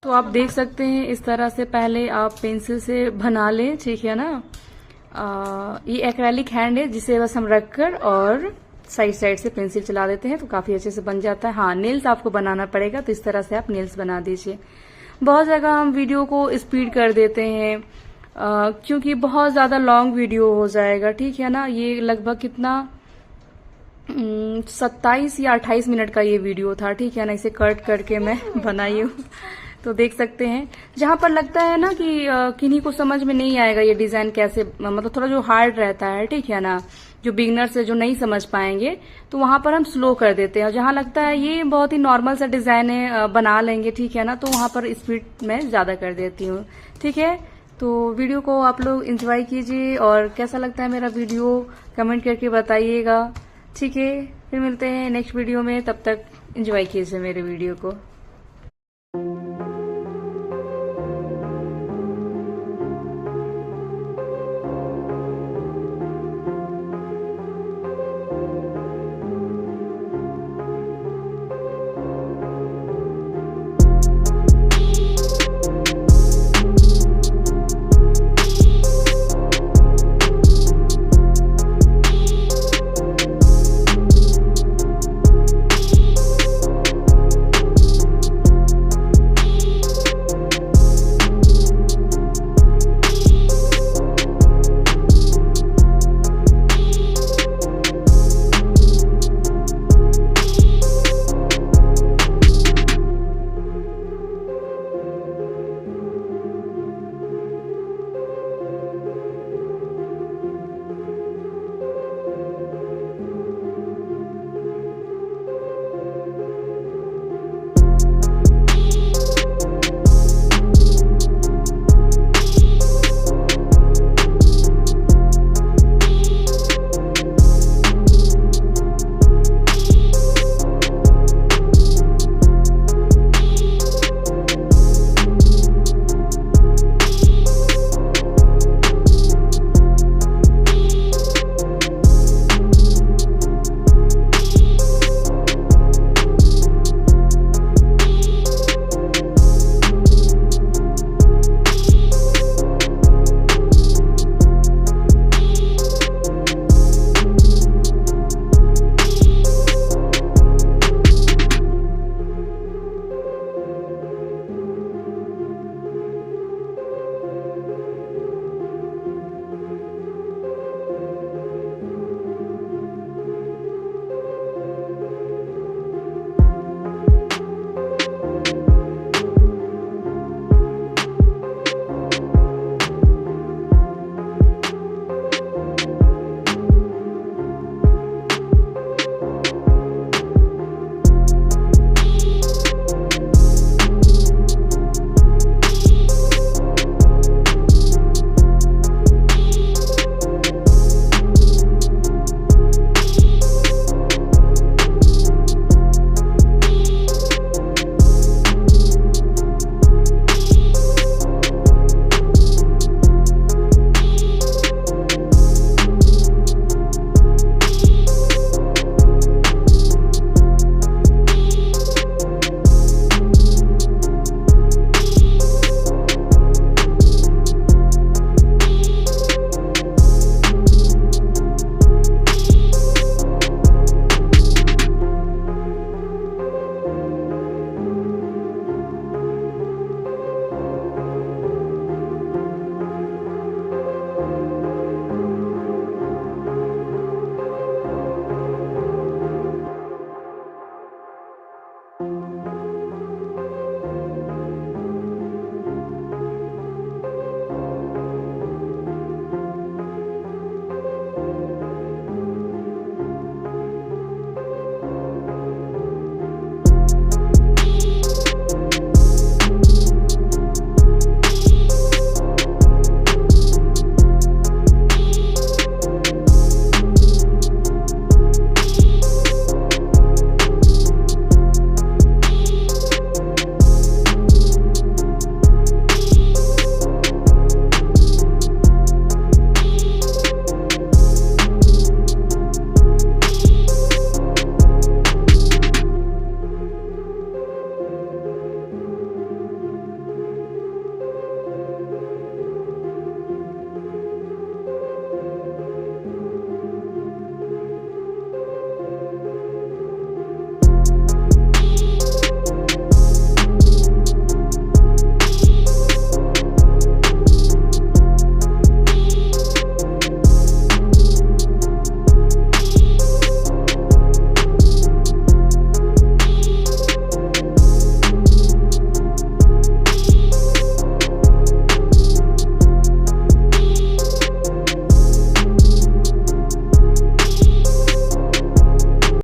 तो आप देख सकते हैं इस तरह से पहले आप पेंसिल से बना लें, ठीक है ना। ये एक्रेलिक हैंड है जिसे बस हम रखकर और साइड साइड से पेंसिल चला देते हैं तो काफी अच्छे से बन जाता है। हाँ, नेल्स आपको बनाना पड़ेगा, तो इस तरह से आप नेल्स बना दीजिए। बहुत जगह हम वीडियो को स्पीड कर देते हैं क्योंकि बहुत ज्यादा लॉन्ग वीडियो हो जाएगा, ठीक है ना। ये लगभग कितना 27 या 28 मिनट का ये वीडियो था, ठीक है ना। इसे कट करके मैं बनाई हूँ तो देख सकते हैं। जहां पर लगता है ना कि किन्हीं को समझ में नहीं आएगा ये डिजाइन कैसे, मतलब थोड़ा जो हार्ड रहता है, ठीक है ना, जो बिगनर्स है जो नहीं समझ पाएंगे, तो वहां पर हम स्लो कर देते हैं। और जहां लगता है ये बहुत ही नॉर्मल सा डिजाइन है, बना लेंगे, ठीक है ना, तो वहां पर स्पीड मैं ज्यादा कर देती हूँ, ठीक है। तो वीडियो को आप लोग एंजॉय कीजिए और कैसा लगता है मेरा वीडियो कमेंट करके बताइएगा, ठीक है। फिर मिलते हैं नेक्स्ट वीडियो में, तब तक एंजॉय कीजिए मेरे वीडियो को।